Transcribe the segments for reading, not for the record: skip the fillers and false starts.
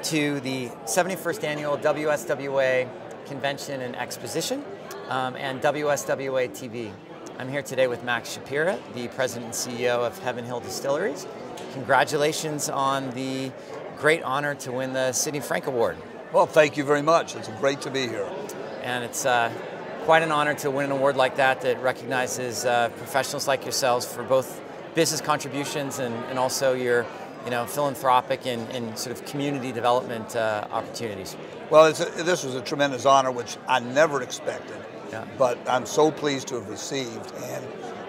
to the 71st Annual WSWA Convention and Exposition and WSWA TV. I'm here today with Max Shapira, the President and CEO of Heaven Hill Distilleries. Congratulations on the great honor to win the Sidney Frank Award. Well, thank you very much. It's great to be here. And it's quite an honor to win an award like that that recognizes professionals like yourselves for both business contributions and also your philanthropic and sort of community development opportunities. Well, this was a tremendous honor, which I never expected, but I'm so pleased to have received.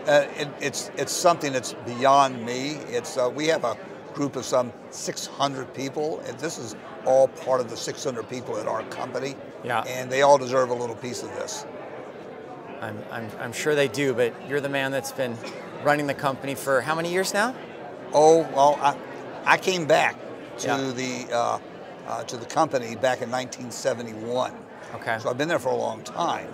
And it's something that's beyond me. We have a group of some 600 people, and this is all part of the 600 people at our company, and they all deserve a little piece of this. I'm sure they do, but you're the man that's been running the company for how many years now? Oh, well, I came back to the company back in 1971. Okay. So I've been there for a long time.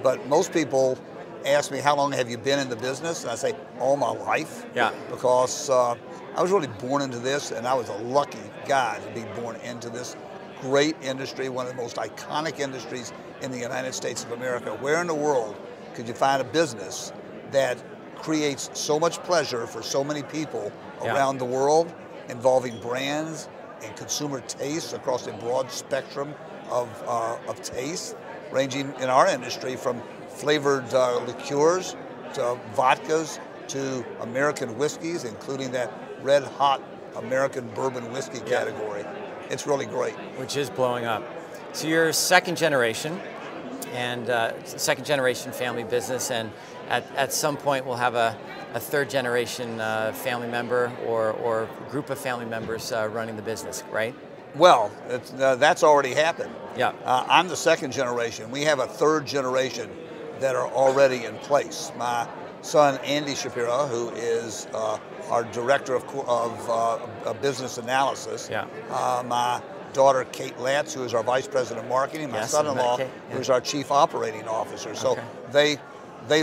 But most people ask me, how long have you been in the business? And I say, all my life. Yeah. Because I was really born into this, and I was a lucky guy to be born into this great industry, one of the most iconic industries in the United States of America. Where in the world could you find a business that creates so much pleasure for so many people around the world, involving brands and consumer tastes across a broad spectrum of tastes, ranging in our industry from flavored liqueurs to vodkas to American whiskeys, including that red hot American bourbon whiskey category. It's really great. Which is blowing up. So you're second generation, and second generation family business, and at some point we'll have a third generation family member or group of family members running the business, right? Well, that's already happened. Yeah. I'm the second generation. We have a third generation that are already in place. My son, Andy Shapira, who is our director of business analysis. Yeah. My daughter, Kate Latz, who is our vice president of marketing. My son-in-law, who is our chief operating officer. So they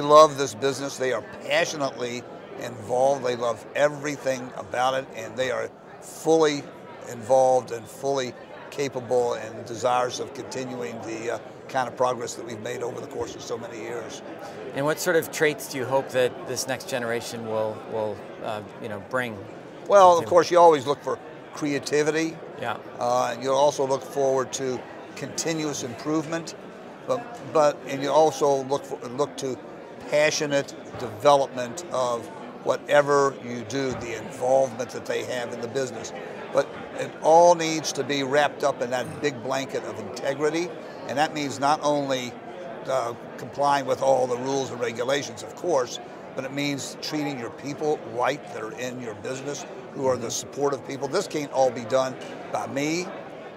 love this business. They are passionately involved. They love everything about it, and they are fully involved and fully capable and desirous of continuing the kind of progress that we've made over the course of so many years. And what sort of traits do you hope that this next generation will bring? Well, of course, you always look for creativity. Yeah. You'll also look forward to continuous improvement, and you also look to passionate development of whatever you do, the involvement that they have in the business. But it all needs to be wrapped up in that big blanket of integrity, and that means not only complying with all the rules and regulations, of course, but it means treating your people right that are in your business, who are the supportive people. This can't all be done by me.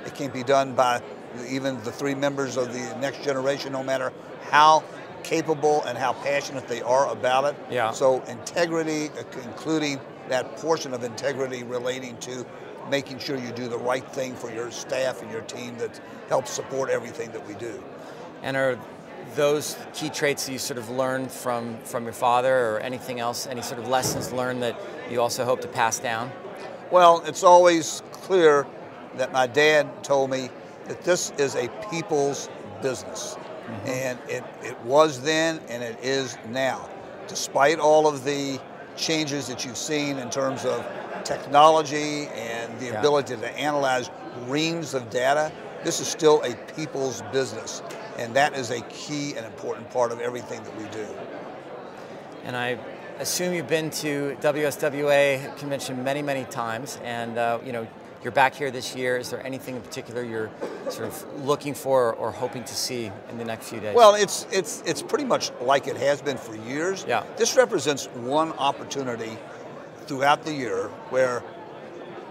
It can't be done by even the three members of the next generation, no matter how capable and how passionate they are about it. Yeah. So integrity, including that portion of integrity relating to making sure you do the right thing for your staff and your team that helps support everything that we do. And are those key traits that you sort of learned from your father, or anything else, any sort of lessons learned that you also hope to pass down? Well, it's always clear that my dad told me that this is a people's business. And it was then and it is now. Despite all of the changes that you've seen in terms of technology and the ability to analyze reams of data, this is still a people's business. And that is a key and important part of everything that we do. And I assume you've been to WSWA convention many, many times, and you're back here this year. Is there anything in particular you're sort of looking for or hoping to see in the next few days? Well, it's pretty much like it has been for years. Yeah. This represents one opportunity throughout the year where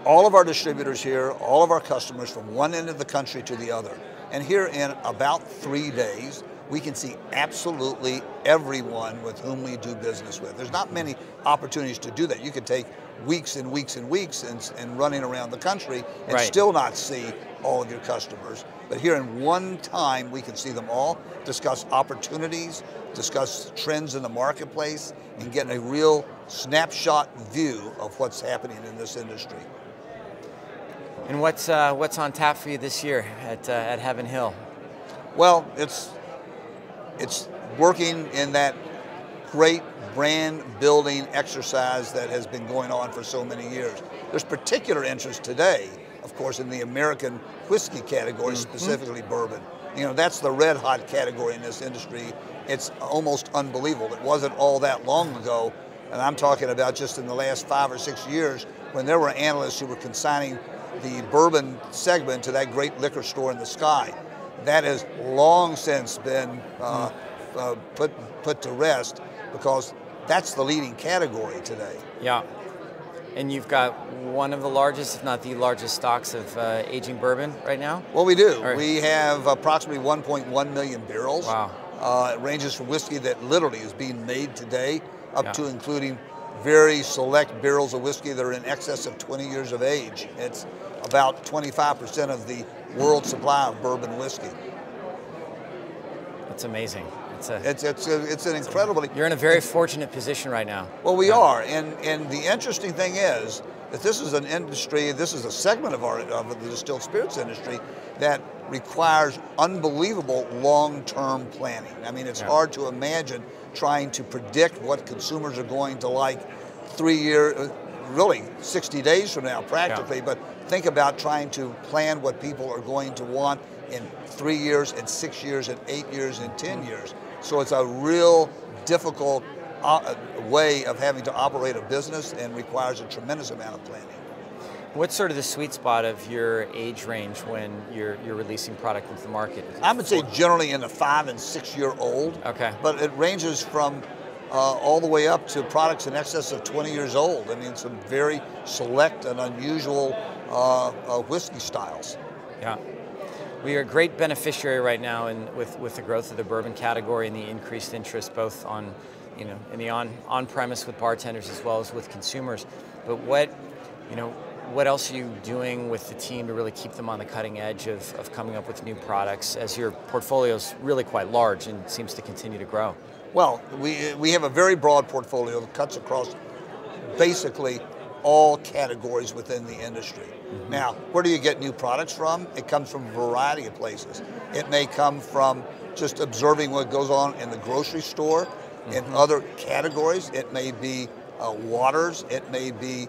all of our distributors here, all of our customers from one end of the country to the other, and here in about 3 days, we can see absolutely everyone with whom we do business with. There's not many opportunities to do that. You could take weeks and weeks and weeks and running around the country and still not see all of your customers. But here in one time, we can see them all, discuss opportunities, discuss trends in the marketplace, and get a real snapshot view of what's happening in this industry. And what's on tap for you this year at Heaven Hill? Well, it's working in that great brand building exercise that has been going on for so many years. There's particular interest today, of course, in the American whiskey category, specifically bourbon. You know, that's the red hot category in this industry. It's almost unbelievable. It wasn't all that long ago, and I'm talking about just in the last 5 or 6 years, when there were analysts who were consigning the bourbon segment to that great liquor store in the sky. That has long since been put to rest, because that's the leading category today. Yeah. And you've got one of the largest, if not the largest, stocks of aging bourbon right now? Well, we do. Right. We have approximately 1.1 million barrels. Wow. It ranges from whiskey that literally is being made today up to including very select barrels of whiskey that are in excess of 20 years of age. It's about 25% of the world supply of bourbon whiskey. That's amazing. It's an incredibly... You're in a very fortunate position right now. Well, we are, and the interesting thing is that this is an industry, this is a segment of the distilled spirits industry that requires unbelievable long-term planning. I mean, it's hard to imagine trying to predict what consumers are going to like 3 years, really 60 days from now, practically, but think about trying to plan what people are going to want in 3 years, and 6 years, and 8 years, and 10 years. So it's a real difficult way of having to operate a business, and requires a tremendous amount of planning. What's sort of the sweet spot of your age range when you're releasing product into the market? I would say generally in the 5 and 6 year old. Okay. But it ranges from all the way up to products in excess of 20 years old. I mean, some very select and unusual whiskey styles. Yeah. We are a great beneficiary right now with the growth of the bourbon category and the increased interest both on, in the on-premise with bartenders as well as with consumers. But what else are you doing with the team to really keep them on the cutting edge of coming up with new products, as your portfolio is really quite large and seems to continue to grow? Well, we have a very broad portfolio that cuts across basically all categories within the industry. Now, where do you get new products from? It comes from a variety of places. It may come from just observing what goes on in the grocery store, in other categories. It may be waters. It may be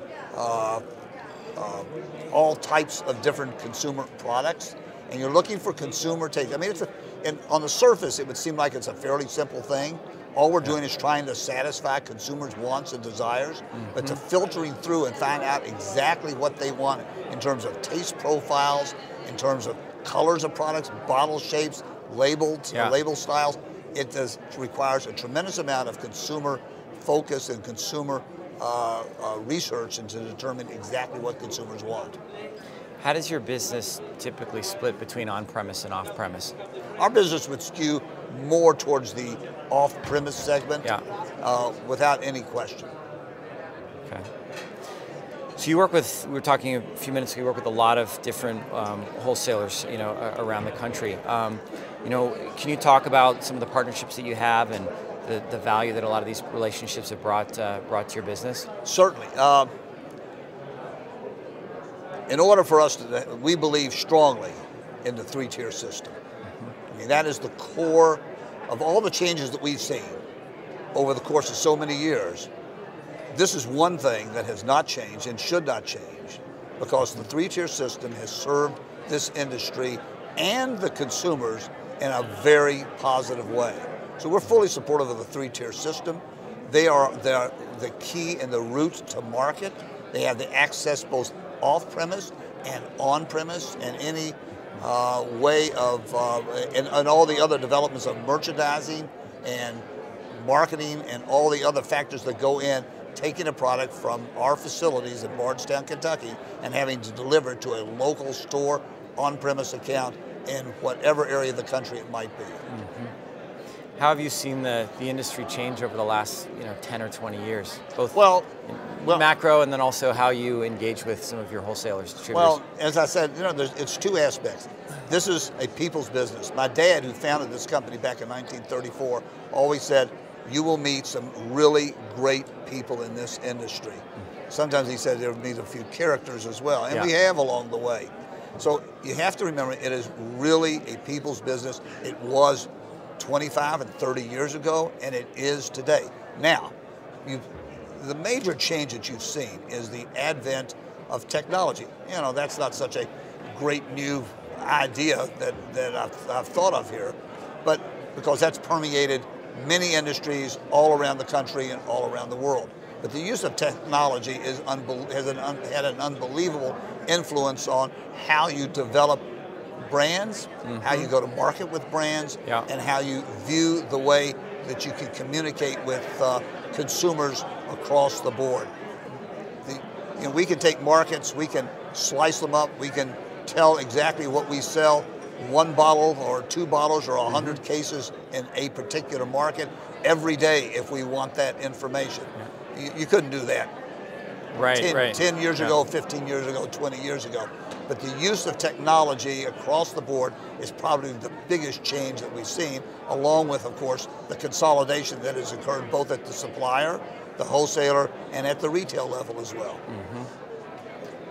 all types of different consumer products. And you're looking for consumer taste. I mean, on the surface, it would seem like it's a fairly simple thing. All we're doing is trying to satisfy consumers' wants and desires, but to filtering through and find out exactly what they want in terms of taste profiles, in terms of colors of products, bottle shapes, label styles, it requires a tremendous amount of consumer focus and consumer research, and to determine exactly what consumers want. How does your business typically split between on-premise and off-premise? Our business would skew more towards the off-premise segment, without any question. Okay. So you work with, we were talking a few minutes ago, you work with a lot of different wholesalers, around the country. Can you talk about some of the partnerships that you have and the value that a lot of these relationships have brought to your business? Certainly. In order for us to, we believe strongly in the three-tier system. I mean, that is the core of all the changes that we've seen over the course of so many years. This is one thing that has not changed and should not change, because the three-tier system has served this industry and the consumers in a very positive way. So we're fully supportive of the three-tier system. They are the key and the route to market. They have the access both off-premise and on-premise, and any way of, and all the other developments of merchandising and marketing and all the other factors that go in taking a product from our facilities in Bardstown, Kentucky, and having to deliver it to a local store, on-premise account in whatever area of the country it might be. How have you seen the industry change over the last 10 or 20 years? Both macro, and then also how you engage with some of your wholesalers, distributors. Well, as I said, it's two aspects. This is a people's business. My dad, who founded this company back in 1934, always said, you will meet some really great people in this industry. sometimes he said there would be a few characters as well, and Yeah. we have along the way. So you have to remember, it is really a people's business. It was 25 and 30 years ago, and it is today. Now, the major change that you've seen is the advent of technology. You know, that's not such a great new idea that I've thought of here, but because that's permeated many industries all around the country and all around the world. But the use of technology has had an unbelievable influence on how you develop brands, how you go to market with brands, Yeah. and how you view the way that you can communicate with consumers across the board. We can take markets, we can slice them up, we can tell exactly what we sell, one bottle or two bottles or 100 cases in a particular market every day if we want that information. You couldn't do that Right, 10 years ago, 15 years ago, 20 years ago. But the use of technology across the board is probably the biggest change that we've seen, along with, of course, the consolidation that has occurred both at the supplier, the wholesaler, and at the retail level as well.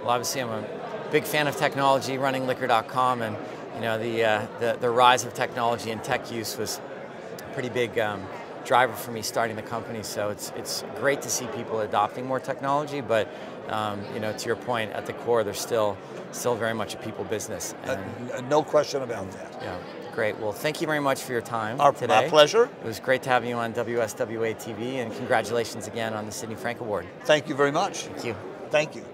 Well, obviously, I'm a big fan of technology, running liquor.com, and the rise of technology and tech use was a pretty big driver for me starting the company. So it's great to see people adopting more technology, but to your point, at the core, there's still very much a people business. And, no question about that. yeah, great. Well, thank you very much for your time My today. pleasure. It was great to have you on WSWA TV, and congratulations again on the Sidney Frank Award. Thank you very much. Thank you. Thank you.